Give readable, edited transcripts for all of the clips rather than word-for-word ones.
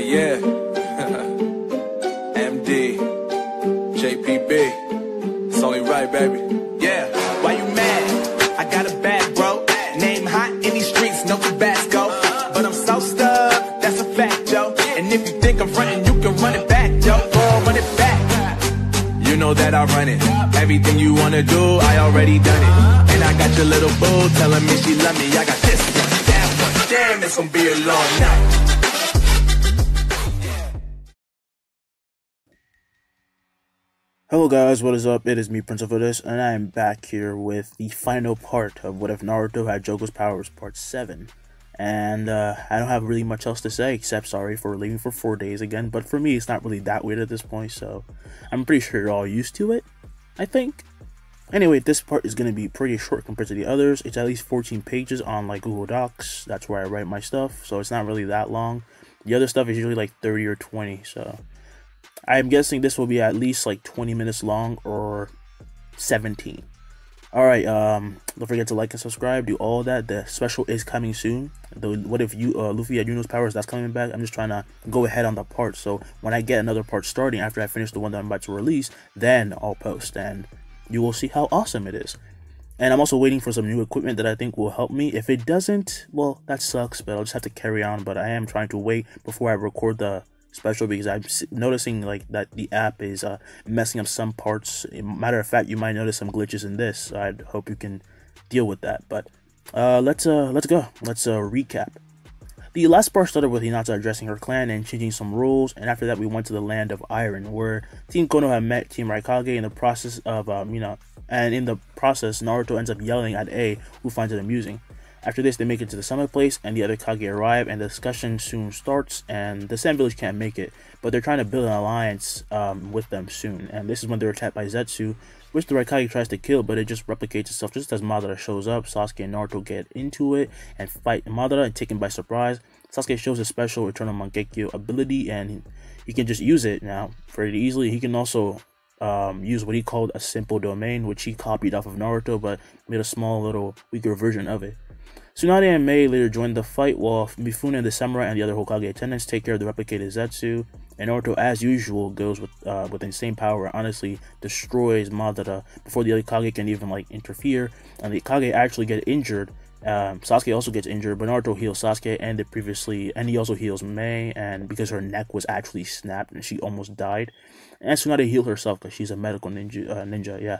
Yeah. MD. JPB. It's only right, baby. Yeah. Why you mad? I got a bag, bro. Name hot in these streets, no Tabasco. But I'm so stuck, that's a fact, yo. And if you think I'm frontin', you can run it back, yo. Or run it back. You know that I run it. Everything you wanna do, I already done it. And I got your little boo telling me she love me. I got this one, that one. Damn, it's gonna be a long night. Hello guys, what is up? It is me, Prince of This, and I am back here with the final part of What If Naruto Had Jogo's Powers, Part 7. And I don't have really much else to say, except sorry for leaving for 4 days again, but for me it's not really that weird at this point, so I'm pretty sure you're all used to it, I think. Anyway, this part is going to be pretty short compared to the others. It's at least 14 pages on like Google Docs, that's where I write my stuff, so it's not really that long. The other stuff is usually like 30 or 20, so I'm guessing this will be at least like 20 minutes long or 17. Alright, don't forget to like and subscribe, do all that. The special is coming soon. What if you Luffy had Yuno's powers, that's coming back. I'm just trying to go ahead on the part, so when I get another part starting after I finish the one that I'm about to release, then I'll post and you will see how awesome it is. And I'm also waiting for some new equipment that I think will help me. If it doesn't, well, that sucks, but I'll just have to carry on. But I am trying to wait before I record the special because I'm noticing like that the app is messing up some parts. Matter of fact, you might notice some glitches in this, so I hope you can deal with that. But let's go. Let's recap. The last part started with Hinata addressing her clan and changing some rules, and after that we went to the land of Iron, where Team Konoha had met Team Raikage in the process of and in the process Naruto ends up yelling at A, who finds it amusing. After this, they make it to the summit place, and the other Kage arrive, and the discussion soon starts, and the Sand Village can't make it, but they're trying to build an alliance with them soon, and this is when they're attacked by Zetsu, which the Raikage tries to kill, but it just replicates itself just as Madara shows up. Sasuke and Naruto get into it and fight Madara and take him by surprise. Sasuke shows his special Eternal Mangekyo ability, and he can just use it now pretty easily. He can also use what he called a simple domain, which he copied off of Naruto, but made a small little weaker version of it. Tsunade and Mei later join the fight, while Mifune and the samurai and the other Hokage attendants take care of the replicated Zetsu, and Naruto, as usual, goes with insane power and honestly destroys Madara before the other Kage can even like interfere, and the Kage actually get injured. Sasuke also gets injured, but Naruto heals Sasuke and he also heals Mei, and because her neck was actually snapped and she almost died, and Tsunade healed herself because she's a medical ninja, yeah.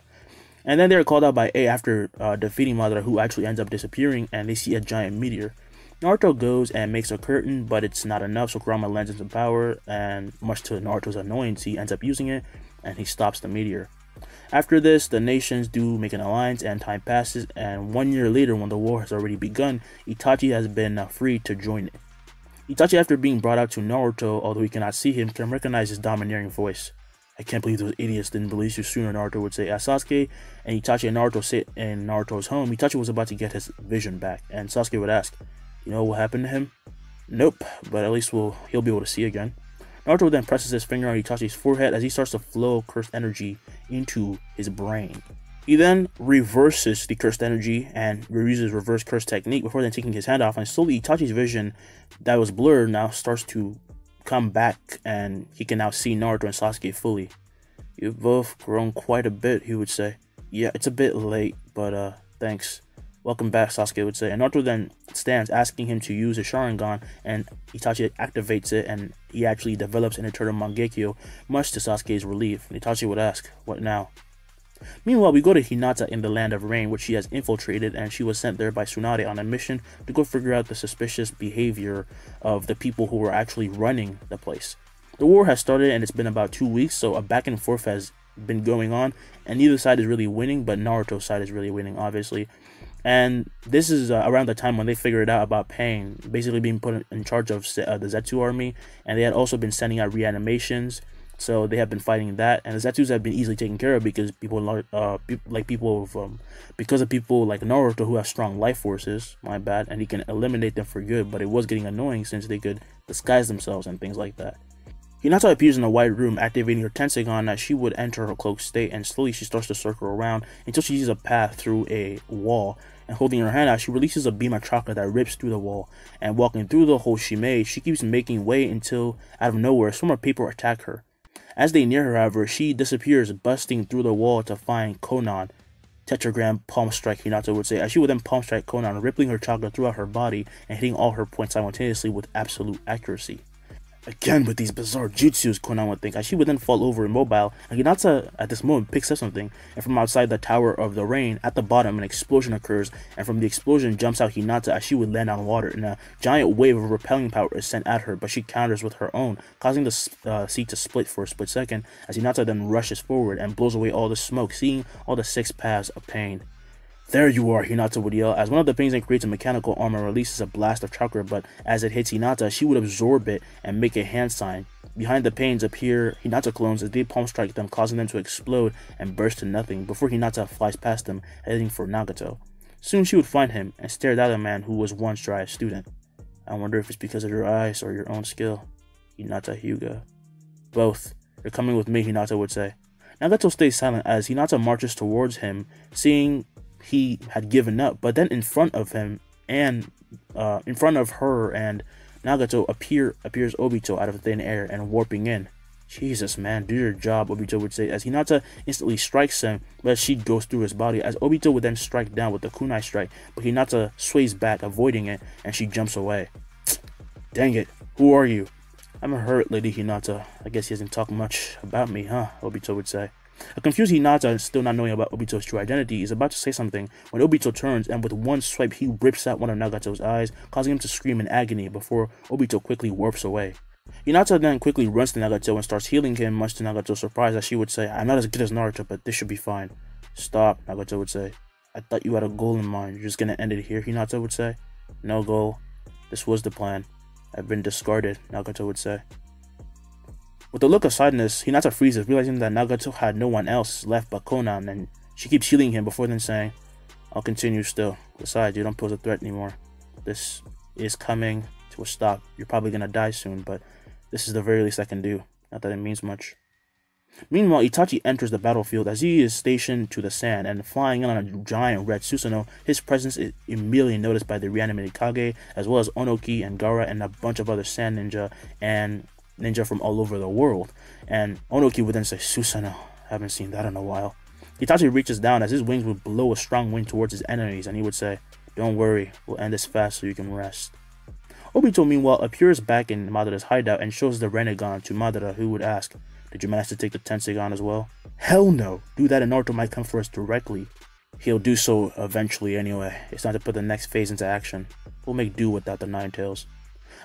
And then they're called out by A after defeating Madara, who actually ends up disappearing, and they see a giant meteor. Naruto goes and makes a curtain, but it's not enough, so Kurama lends him some power, and much to Naruto's annoyance, he ends up using it, and he stops the meteor. After this, the nations do make an alliance, and time passes, and 1 year later, when the war has already begun, Itachi has been freed to join it. Itachi, after being brought out to Naruto, although he cannot see him, can recognize his domineering voice. I can't believe those idiots didn't release you sooner, Naruto would say as Sasuke and Itachi and Naruto sit in Naruto's home. Itachi was about to get his vision back, and Sasuke would ask, you know what happened to him? Nope, but at least he'll be able to see again. Naruto then presses his finger on Itachi's forehead as he starts to flow cursed energy into his brain. He then reverses the cursed energy and uses reverse curse technique before then taking his hand off, and slowly Itachi's vision that was blurred now starts to come back, and he can now see Naruto and Sasuke fully. You've both grown quite a bit, he would say. Yeah, it's a bit late, but thanks. Welcome back, Sasuke would say. And Naruto then stands, asking him to use his Sharingan, and Itachi activates it, and he actually develops an Eternal Mangekyo, much to Sasuke's relief. And Itachi would ask, what now? Meanwhile, we go to Hinata in the Land of Rain, which she has infiltrated, and she was sent there by Tsunade on a mission to go figure out the suspicious behavior of the people who were actually running the place. The war has started, and it's been about 2 weeks, so a back and forth has been going on, and neither side is really winning, but Naruto's side is really winning, obviously. And this is around the time when they figured out about Pain basically being put in charge of the Zetsu army, and they had also been sending out reanimations. So they have been fighting that, and the Zetsus have been easily taken care of because people like because of people like Naruto who have strong life forces. My bad, and he can eliminate them for good. But it was getting annoying since they could disguise themselves and things like that. Hinata appears in a white room, activating her Tensegon as she would enter her cloaked state, and slowly she starts to circle around until she sees a path through a wall. And holding her hand out, she releases a beam of chakra that rips through the wall. And walking through the hole she made, she keeps making way until, out of nowhere, some more people attack her. As they near her, however, she disappears, busting through the wall to find Konan. Tetragram Palm Strike, Hinata would say, as she would then Palm Strike Konan, rippling her chakra throughout her body and hitting all her points simultaneously with absolute accuracy. Again with these bizarre jutsus, Konan would think, as she would then fall over immobile, and Hinata at this moment picks up something, and from outside the Tower of the Rain, at the bottom an explosion occurs, and from the explosion jumps out Hinata as she would land on water, and a giant wave of repelling power is sent at her, but she counters with her own, causing the sea to split for a split second, as Hinata then rushes forward and blows away all the smoke, seeing all the 6 paths of pain. There you are, Hinata would yell, as one of the pains then creates a mechanical arm and releases a blast of chakra, but as it hits Hinata, she would absorb it and make a hand sign. Behind the pains appear Hinata clones as they palm strike them, causing them to explode and burst to nothing, before Hinata flies past them, heading for Nagato. Soon she would find him, and stare at the man who was once Jiraiya's student. I wonder if it's because of your eyes or your own skill. Hinata Hyuga. Both. You're coming with me, Hinata would say. Nagato stays silent as Hinata marches towards him, seeing he had given up, but then in front of him and in front of her and Nagato appears Obito out of thin air and warping in. Jesus, man, do your job, Obito would say, as Hinata instantly strikes him, but she goes through his body, as Obito would then strike down with the kunai strike, but Hinata sways back, avoiding it, and she jumps away. Dang it, who are you? I'm hurt, Lady Hinata. I guess he hasn't talked much about me, huh? Obito would say. A confused Hinata, still not knowing about Obito's true identity, is about to say something when Obito turns and with one swipe he rips out one of Nagato's eyes, causing him to scream in agony before Obito quickly warps away. Hinata then quickly runs to Nagato and starts healing him, much to Nagato's surprise, as she would say, I'm not as good as Naruto, but this should be fine. Stop, Nagato would say. I thought you had a goal in mind. You're just gonna end it here, Hinata would say. No goal. This was the plan. I've been discarded, Nagato would say. With a look of sadness, Hinata freezes, realizing that Nagato had no one else left but Konan, and she keeps healing him before then saying, I'll continue still. Besides, you don't pose a threat anymore. This is coming to a stop. You're probably gonna die soon, but this is the very least I can do. Not that it means much. Meanwhile, Itachi enters the battlefield as he is stationed to the sand, and flying in on a giant red Susanoo, his presence is immediately noticed by the reanimated Kage, as well as Onoki and Gaara and a bunch of other sand ninja and ninja from all over the world. And Onoki would then say, Susanoo, haven't seen that in a while. Itachi reaches down as his wings would blow a strong wind towards his enemies, and he would say, don't worry, we'll end this fast so you can rest. Obito meanwhile appears back in Madara's hideout and shows the Rinnegan to Madara, who would ask, did you manage to take the Tensegon as well? Hell no, do that and Naruto might come for us directly. He'll do so eventually anyway. It's time to put the next phase into action. We'll make do without the Nine Tails.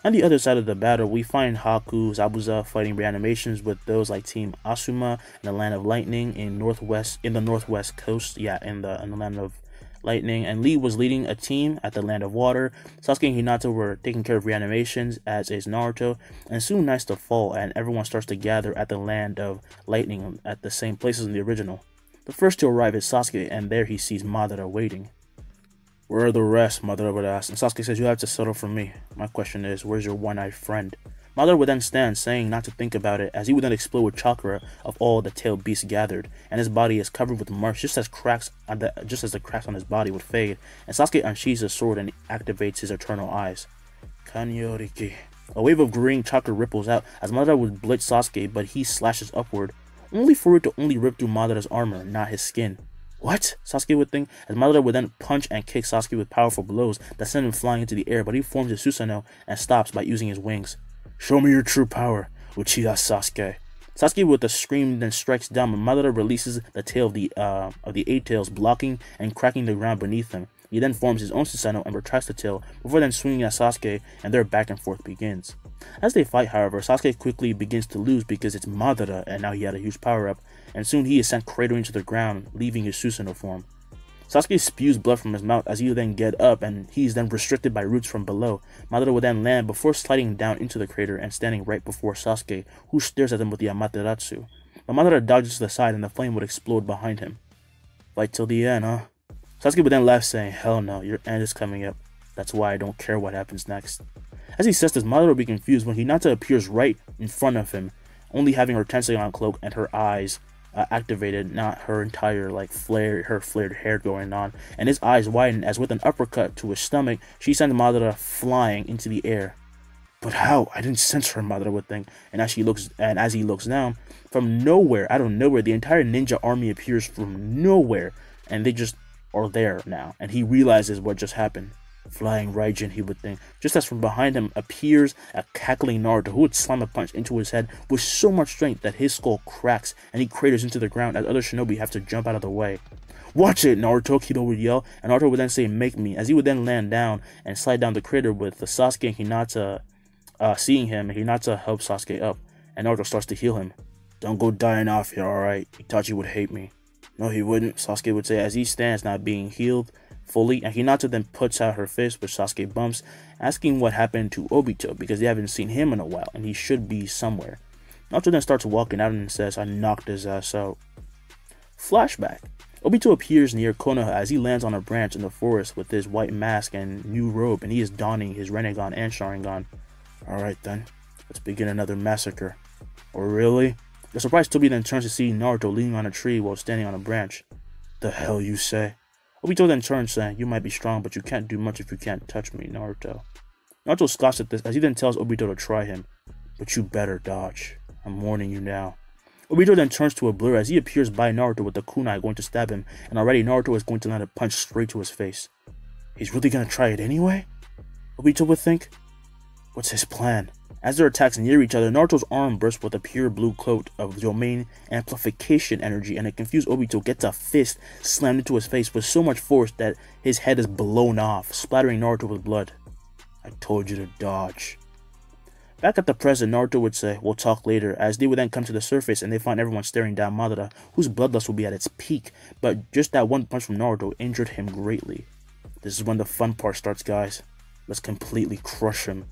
On the other side of the battle, we find Haku, Zabuza fighting reanimations with those like Team Asuma in the Land of Lightning in the northwest coast, in the Land of Lightning, and Lee was leading a team at the Land of Water. Sasuke and Hinata were taking care of reanimations, as is Naruto, and soon nights to fall, and everyone starts to gather at the Land of Lightning at the same places in the original. The first to arrive is Sasuke, and there he sees Madara waiting. Where are the rest? Madara would ask, and Sasuke says, you have to settle for me. My question is, where's your one-eyed friend? Madara would then stand, saying not to think about it, as he would then explode with chakra of all the tailed beasts gathered, and his body is covered with marks just as the cracks on his body would fade, and Sasuke unsheathes his sword and activates his eternal eyes. Kanyoriki. A wave of green chakra ripples out as Madara would blitz Sasuke, but he slashes upward, only for it to only rip through Madara's armor, not his skin. What? Sasuke would think, as Madara would then punch and kick Sasuke with powerful blows that send him flying into the air, but he forms his Susanoo and stops by using his wings. Show me your true power, Uchiha Sasuke. Sasuke with a scream then strikes down, but Madara releases the tail of the 8 tails, blocking and cracking the ground beneath him. He then forms his own Susanoo and retracts the tail, before then swinging at Sasuke, and their back and forth begins. As they fight, however, Sasuke quickly begins to lose because it's Madara, and now he had a huge power-up, and soon he is sent cratering to the ground, leaving his Susanoo form. Sasuke spews blood from his mouth as he then get up, and he is then restricted by roots from below. Madara would then land before sliding down into the crater and standing right before Sasuke, who stares at him with the Amaterasu. But Madara dodges to the side and the flame would explode behind him. Fight till the end, huh? Sasuke would then laugh, saying, hell no, your end is coming up. That's why I don't care what happens next. As he says this, Madara would be confused when Hinata appears right in front of him, only having her Tenseigan cloak and her eyes activated, not her entire flared hair going on, and his eyes widen as with an uppercut to his stomach, she sends Madara flying into the air. But how? I didn't sense her, Madara would think, and as he looks down, from nowhere, out of nowhere, the entire ninja army appears from nowhere, and they just are there now, and he realizes what just happened. Flying Raijin, he would think, just as from behind him appears a cackling Naruto who would slam a punch into his head with so much strength that his skull cracks and he craters into the ground as other shinobi have to jump out of the way. "Watch it, Naruto," Kido would yell, and Naruto would then say, "Make me," as he would then land down and slide down the crater with the Sasuke and Hinata seeing him, and Hinata helps Sasuke up, and Naruto starts to heal him. "Don't go dying off here, alright? Itachi would hate me." "No, he wouldn't," Sasuke would say as he stands not being healed fully, and Hinata then puts out her fist, which Sasuke bumps, asking what happened to Obito because they haven't seen him in a while and he should be somewhere. Naruto then starts walking out and says, "I knocked his ass out." Flashback. Obito appears near Konoha as he lands on a branch in the forest with his white mask and new robe, and he is donning his Rinnegan and Sharingan. "Alright then, let's begin another massacre." "Oh really?" The surprised Tobi then turns to see Naruto leaning on a tree while standing on a branch. "The hell you say?" Obito then turns, saying, "You might be strong, but you can't do much if you can't touch me, Naruto." Naruto scoffs at this as he then tells Obito to try him. "But you better dodge. I'm warning you now." Obito then turns to a blur as he appears by Naruto with the kunai going to stab him, and already Naruto is going to land a punch straight to his face. He's really gonna try it anyway? Obito would think. What's his plan? As their attacks near each other, Naruto's arm bursts with a pure blue cloak of domain amplification energy, and a confused Obito gets a fist slammed into his face with so much force that his head is blown off, splattering Naruto with blood. "I told you to dodge." Back at the present, Naruto would say, "We'll talk later," as they would then come to the surface and they find everyone staring down Madara, whose bloodlust will be at its peak, but just that one punch from Naruto injured him greatly. This is when the fun part starts, guys. Let's completely crush him.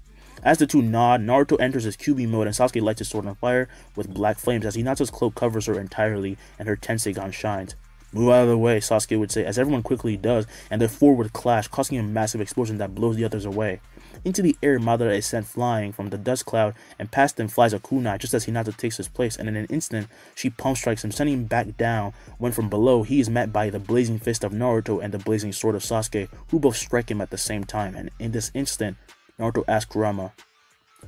As the two nod, Naruto enters his QB mode and Sasuke lights his sword on fire with black flames as Hinata's cloak covers her entirely and her Tenseigan shines. "Move out of the way," Sasuke would say, as everyone quickly does, and the four would clash, causing a massive explosion that blows the others away. Into the air, Madara is sent flying from the dust cloud, and past them flies a kunai just as Hinata takes his place, and in an instant, she pump strikes him, sending him back down, when from below, he is met by the blazing fist of Naruto and the blazing sword of Sasuke, who both strike him at the same time, and in this instant, Naruto asks Kurama,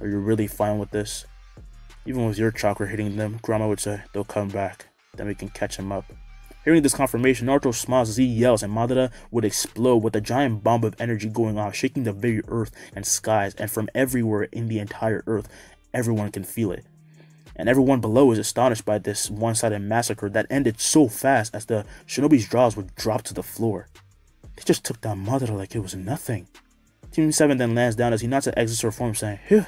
"Are you really fine with this?" "Even with your chakra hitting them," Kurama would say, "they'll come back. Then we can catch him up." Hearing this confirmation, Naruto smiles as he yells, and Madara would explode with a giant bomb of energy going off, shaking the very earth and skies, and from everywhere in the entire earth, everyone can feel it. And everyone below is astonished by this one-sided massacre that ended so fast as the shinobi's jaws would drop to the floor. They just took down Madara like it was nothing. Team 7 then lands down as Hinata exits her form, saying, "Phew,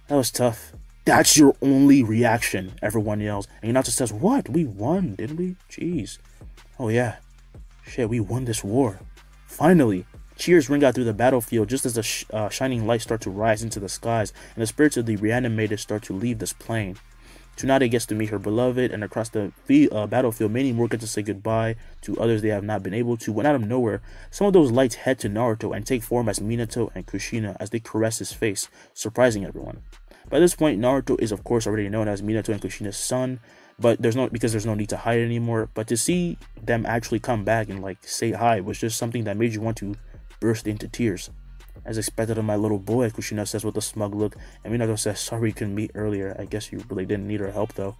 that was tough." "That's your only reaction," everyone yells, and Hinata says, "What? We won, didn't we? Jeez. Oh yeah. Shit, we won this war. Finally." Cheers ring out through the battlefield just as the shining lights start to rise into the skies, and the spirits of the reanimated start to leave this plane. Tsunade gets to meet her beloved, and across the battlefield, many more get to say goodbye to others they have not been able to, when out of nowhere, some of those lights head to Naruto and take form as Minato and Kushina as they caress his face, surprising everyone. By this point, Naruto is of course already known as Minato and Kushina's son, but there's no need to hide anymore. But to see them actually come back and say hi was just something that made you want to burst into tears. "As expected of my little boy," Kushina says with a smug look, and Minato says, "Sorry we couldn't meet earlier. I guess you really didn't need our help though."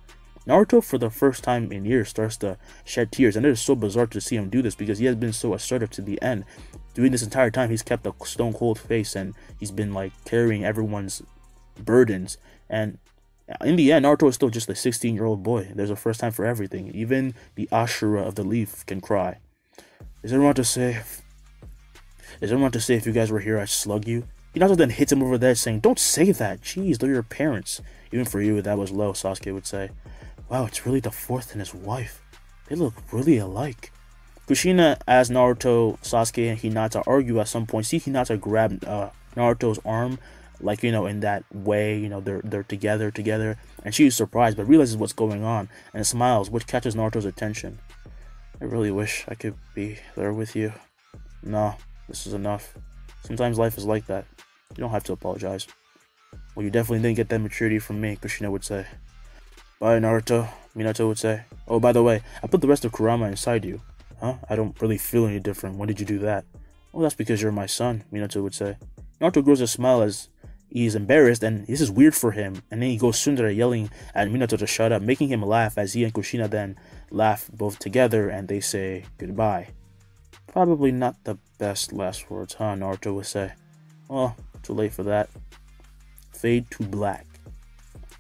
Naruto, for the first time in years, starts to shed tears, and it is so bizarre to see him do this because he has been so assertive to the end. During this entire time, he's kept a stone cold face, and he's been carrying everyone's burdens, and in the end, Naruto is still just a 16-year-old boy. There's a first time for everything. Even the Ashura of the leaf can cry. Is everyone to say if you guys were here, I'd slug you?" Hinata then hits him over the head, saying, "Don't say that. Jeez, they're your parents." "Even for you, that was low," Sasuke would say. "Wow, it's really the fourth and his wife. They look really alike." Kushina, as Naruto, Sasuke, and Hinata argue at some point, see Hinata grab Naruto's arm, in that way, they're together, and she is surprised, but realizes what's going on, and smiles, which catches Naruto's attention. "I really wish I could be there with you. No, this is enough. Sometimes life is like that. You don't have to apologize." "Well, you definitely didn't get that maturity from me," Kushina would say. Bye, Naruto, Minato would say. Oh, by the way, I put the rest of Kurama inside you. Huh? I don't really feel any different. When did you do that? Well, that's because you're my son, Minato would say. Naruto grows a smile as he's embarrassed, and this is weird for him. And then he goes Tsundere yelling at Minato to shut up, making him laugh as he and Kushina then laugh both together and they say goodbye. Probably not the best last words, huh? Naruto would say. Well, too late for that. Fade to black.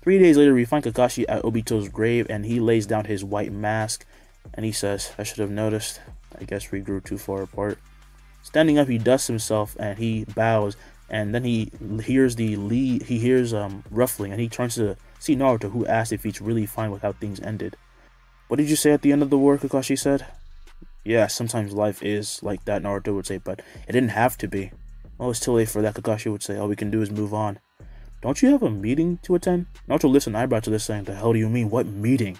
3 days later, we find Kakashi at Obito's grave, and he lays down his white mask, and he says, I should have noticed. I guess we grew too far apart. Standing up, he dusts himself, and he bows, and then he hears ruffling, and he turns to see Naruto, who asks if he's really fine with how things ended. What did you say at the end of the war, Kakashi said? Yeah, sometimes life is like that, Naruto would say, but it didn't have to be. Well, it's too late for that, Kakashi would say. All we can do is move on. Don't you have a meeting to attend? Naruto lifts an eyebrow to this, saying, the hell do you mean? What meeting?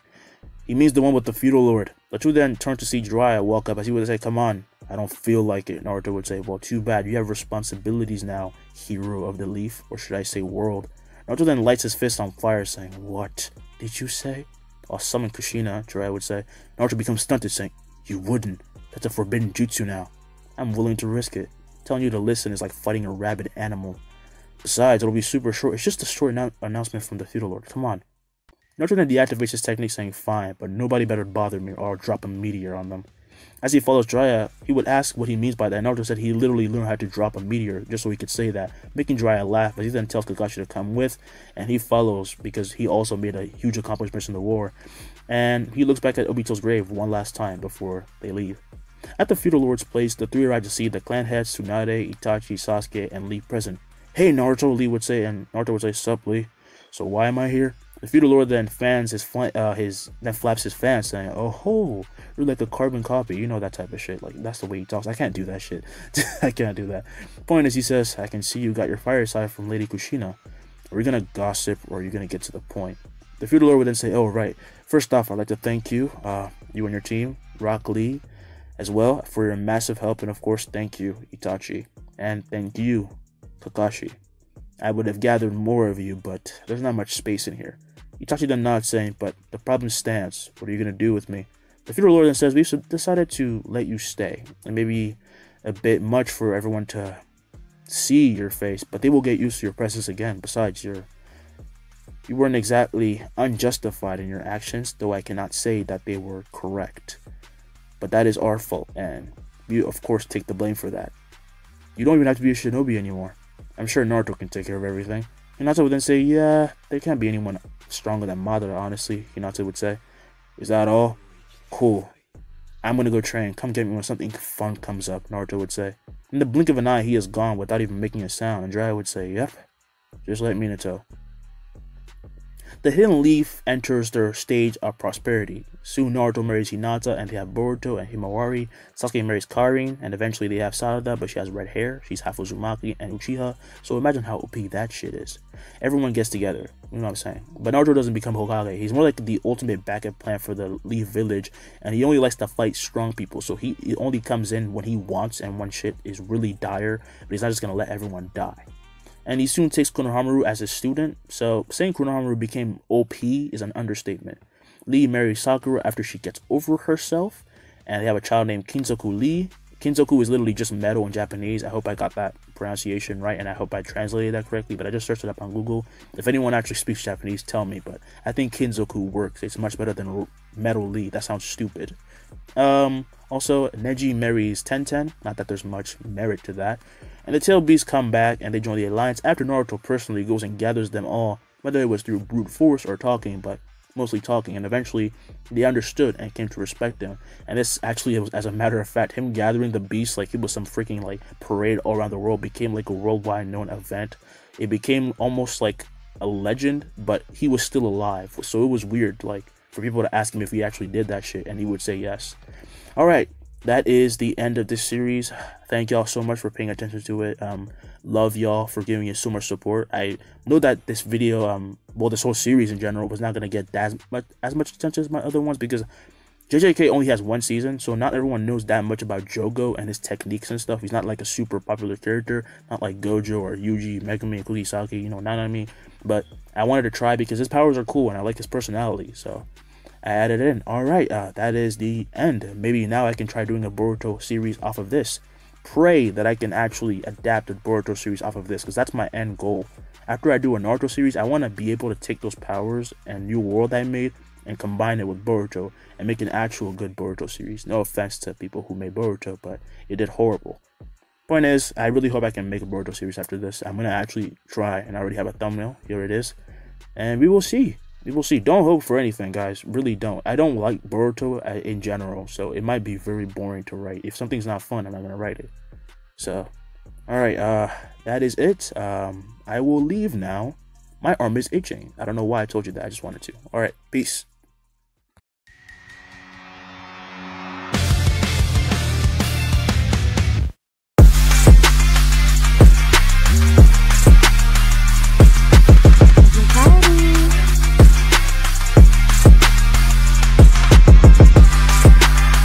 He means the one with the feudal lord. The two then turn to see Jiraiya walk up as he would say, come on. I don't feel like it, Naruto would say. Well, too bad. You have responsibilities now, hero of the leaf, or should I say world. Naruto then lights his fist on fire, saying, what did you say? I'll summon Kushina, Jiraiya would say. Naruto becomes stunted, saying, you wouldn't. That's a forbidden jutsu now. I'm willing to risk it. Telling you to listen is like fighting a rabid animal. Besides, it'll be super short. It's just a short announcement from the feudal lord. Come on. Naruto then deactivates his technique, saying, fine, but nobody better bother me or I'll drop a meteor on them. As he follows Jiraiya, he would ask what he means by that. Naruto said he literally learned how to drop a meteor just so he could say that, making Jiraiya laugh, but he then tells Kakashi to come with, and he follows because he also made a huge accomplishment in the war. And he looks back at Obito's grave one last time before they leave. At the feudal lord's place, the three arrive to see the clan heads Tsunade, Itachi, Sasuke, and Lee present. Hey Naruto, Lee would say, and Naruto would say, sup Lee? So why am I here? The feudal lord then flaps his fan, saying, oh ho, you're like a carbon copy, you know, that type of shit. Like, that's the way he talks. I can't do that shit. I can't do that. Point is, he says, I can see you got your fireside from Lady Kushina. Are you gonna gossip or are you gonna get to the point? The feudal lord would then say, oh right, first off, I'd like to thank you, you and your team, Rock Lee, as well, for your massive help, and of course, thank you, Itachi, and thank you, Kakashi. I would have gathered more of you, but there's not much space in here. Itachi then nods, saying, but the problem stands. What are you going to do with me? The feudal lord then says, we've decided to let you stay. It may be a bit much for everyone to see your face, but they will get used to your presence again. Besides, you weren't exactly unjustified in your actions, though I cannot say that they were correct. But that is our fault, and we, of course, take the blame for that. You don't even have to be a shinobi anymore. I'm sure Naruto can take care of everything. Hinata would then say, yeah, there can't be anyone stronger than Madara, honestly, Hinata would say. Is that all? Cool. I'm gonna go train. Come get me when something fun comes up, Naruto would say. In the blink of an eye, he is gone without even making a sound, and Jiraiya would say, yep, just like Minato. The Hidden Leaf enters their stage of prosperity. Soon Naruto marries Hinata, and they have Boruto and Himawari. Sasuke marries Karin, and eventually they have Sarada, but she has red hair. She's half Uzumaki and Uchiha, so imagine how OP that shit is. Everyone gets together, you know what I'm saying? But Naruto doesn't become Hokage. He's more like the ultimate backup plan for the Leaf Village, and he only likes to fight strong people, so he only comes in when he wants and when shit is really dire, but he's not just gonna let everyone die. And he soon takes Konohamaru as his student, so saying Konohamaru became OP is an understatement. Lee marries Sakura after she gets over herself, and they have a child named Kinzoku Lee. Kinzoku is literally just metal in Japanese. I hope I got that pronunciation right, and I hope I translated that correctly, but I just searched it up on Google. If anyone actually speaks Japanese, tell me, but I think Kinzoku works. It's much better than Metal Lee. That sounds stupid. Also, Neji marries Tenten, not that there's much merit to that. And the Tail Beasts come back and they join the alliance after Naruto personally goes and gathers them all, whether it was through brute force or talking, but mostly talking, and eventually they understood and came to respect him. And this actually was, as a matter of fact, him gathering the beasts like it was some freaking like parade all around the world became like a worldwide known event. It became almost like a legend, but he was still alive, so it was weird like for people to ask him if he actually did that shit, and he would say yes. Alright, that is the end of this series. Thank y'all so much for paying attention to it. Love y'all for giving it so much support. I know that this video, well, this whole series in general was not going to get as much attention as my other ones, because JJK only has one season, so not everyone knows that much about Jogo and his techniques and stuff. He's not like a super popular character, not like Gojo or Yuji, Megumi, Kugisaki, you know, not what I mean. But I wanted to try because his powers are cool and I like his personality, so I added it in. Alright, that is the end. Maybe now I can try doing a Boruto series off of this. Pray that I can actually adapt a Boruto series off of this, because that's my end goal. After I do a Naruto series, I want to be able to take those powers and new world I made and combine it with Boruto and make an actual good Boruto series. No offense to people who made Boruto, but it did horrible. Point is, I really hope I can make a Boruto series after this. I'm going to actually try, and I already have a thumbnail. Here it is. And we will see. We will see. Don't hope for anything, guys. Really don't. I don't like Boruto in general, so it might be very boring to write. If something's not fun, I'm not going to write it. So, alright, that is it. I will leave now. My arm is itching. I don't know why I told you that. I just wanted to. Alright, peace.